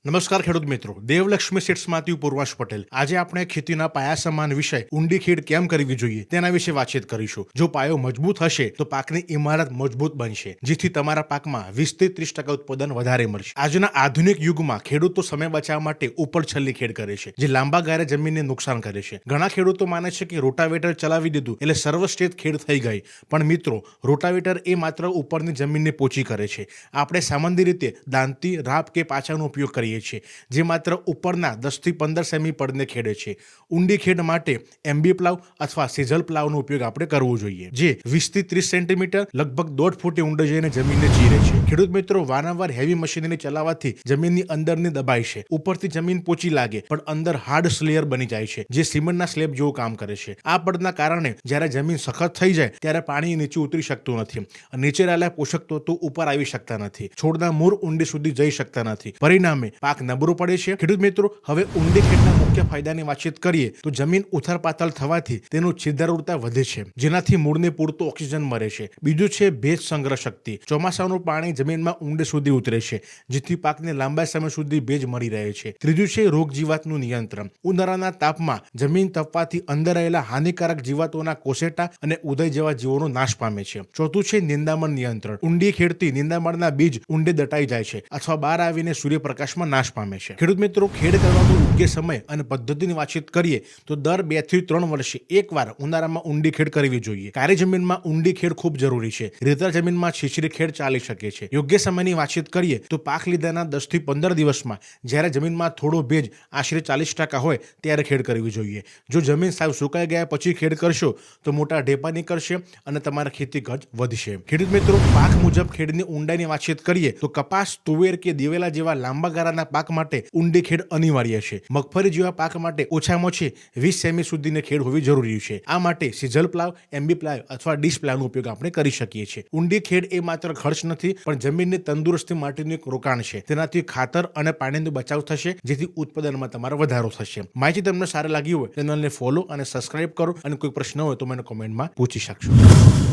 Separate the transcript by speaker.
Speaker 1: નમસ્કાર ખેડૂત મિત્રો, દેવલક્ષ્મી સીડ્સમાંથી પૂર્વાશ પટેલ. આજે આપણે ખેતીના પાયા સમાન વિષય ઊંડી ખેડ કેમ કરવી જોઈએ તેના વિશે વાતચીત કરીશું. જો પાયો મજબૂત હશે તો પાકની ઇમારત મજબૂત બનશે, જેથી તમારા પાકમાં 20 થી 30% ઉત્પાદન વધારે મળશે. આજના આધુનિક યુગમાં ખેડૂતો સમય બચાવવા માટે ઉપરછલ્લી ખેડ કરે છે, જે લાંબા ગાળે જમીનને નુકસાન કરે છે. ઘણા ખેડૂતો માને છે કે રોટાવેટર ચલાવી દીધું એટલે સર્વશ્રેષ્ઠ ખેડ થઈ ગઈ, પણ મિત્રો, રોટાવેટર એ માત્ર ઉપરની જમીનને પોચી કરે છે. આપણે સામાન્ય રીતે દાંતી, રાપ કે પાછાનો ઉપયોગ કરીએ છીએ, જે માત્ર ઉપરના 10 થી 15 સેમી પડને ખેડે છે. ઊંડી ખેડ માટે એમબી પ્લાવ અથવા સિઝલ પ્લાવનો ઉપયોગ આપણે કરવો જોઈએ, જે 20 થી 30 સેન્ટીમીટર લગભગ 1.5 ફૂટ ઊંડે જઈને જમીનને ચીરે છે. ખેડૂત મિત્રો, વારંવાર હેવી મશીનરી ચલાવવાથી જમીનની અંદરની દબાય છે. ઉપરથી જમીન પોચી લાગે પણ અંદર હાર્ડ સ્લેયર બની જાય છે, જે સિમેન્ટના સ્લેબ જેવું કામ કરે છે. આ પડના કારણે જ્યારે જમીન સખત થઈ જાય ત્યારે પાણી નીચે ઉતરી શકતું નથી. નીચે રહેલા પોષક તત્વો ઉપર આવી શકતા નથી. છોડના મૂળ ઊંડી સુધી જઈ શકતા નથી. પરિણામે પાક નબળો પડે છે. ખેડૂત મિત્રો, હવે ઊંડી ખેડના મુખ્ય ફાયદાની વાતચીત કરીએ તો જમીન ઉથલ-પાથલ થવાથી તેનું છિદ્રરૂપતા વધે છે, જેનાથી મૂળને પૂરતો ઓક્સિજન મળે છે. બીજું છે ભેજ સંગ્રહ શક્તિ. ચોમાસાનું પાણી જમીનમાં ઊંડે સુધી ઉતરે છે, જેથી પાકને લાંબા સમય સુધી ભેજ મળી રહે છે. ત્રીજું છે રોગ જીવાતનું નિયંત્રણ. ઉનાળાના તાપમાં જમીન તપવાથી અંદર રહેલા હાનિકારક જીવાતોના કોસેટા અને ઉદય જેવા જીવોનો નાશ પામે છે. ચોથું છે નિંદામણ નિયંત્રણ. ઊંડી ખેડથી નિંદામણના બીજ ઊંડે દટાઈ જાય છે અથવા બહાર આવીને સૂર્યપ્રકાશમાં નાશ પામે છે. ખેડૂત મિત્રો, ખેડ કરવાનો યોગ્ય સમય અને પદ્ધતિની વાતચીત કરીએ તો દર 2 થી 3 વર્ષે એકવાર ઉનાળામાં ઊંડી ખેડ કરવી જોઈએ. કાળી જમીનમાં ઊંડી ખેડ ખૂબ જરૂરી છે. રેતાળ જમીનમાં છીછરી ખેડ ચાલી શકે છે. યોગ્ય સમયની વાતચીત કરીએ તો પાક લીધાના 10 થી 15 દિવસમાં જ્યારે જમીનમાં થોડો ભેજ આશરે 40% હોય ત્યારે ખેડ કરવી જોઈએ. જો જમીન સાવ સુકાઈ ગયા પછી ખેડ કરશો તો મોટા ઢેપા નીકળશે અને તમારા ખેતી ખર્ચ વધશે. ખેડૂત મિત્રો, પાક મુજબ ખેડની ઊંડાઈની વાતચીત કરીએ તો કપાસ, તુવેર કે દિવેલા જેવા લાંબા ગાળાના પાક માટે ઊંડી ખેડ અનિવાર્ય છે. મગફળી જેવા પાક માટે ઓછામાં ઓછી 20 સેમી સુધીની ખેડ હોવી જરૂરી છે. આ માટે સિઝલ પ્લાવ, એમબી પ્લાવ અથવા ડીશ પ્લાવનો ઉપયોગ આપણે કરી શકીએ છીએ. ઊંડી ખેડ એ માત્ર ખર્ચ નથી, પણ જમીનની તંદુરસ્તી માટેનું એક રોકાણ છે. તેનાથી ખાતર અને પાણીનો બચાવ થશે, જેથી ઉત્પાદનમાં તમારો વધારો થશે. માહિતી તમને સારી લાગી હોય ચેનલને ફોલો અને સબસ્ક્રાઇબ કરો, અને કોઈ પ્રશ્ન હોય તો મને કોમેન્ટમાં પૂછી શકશો.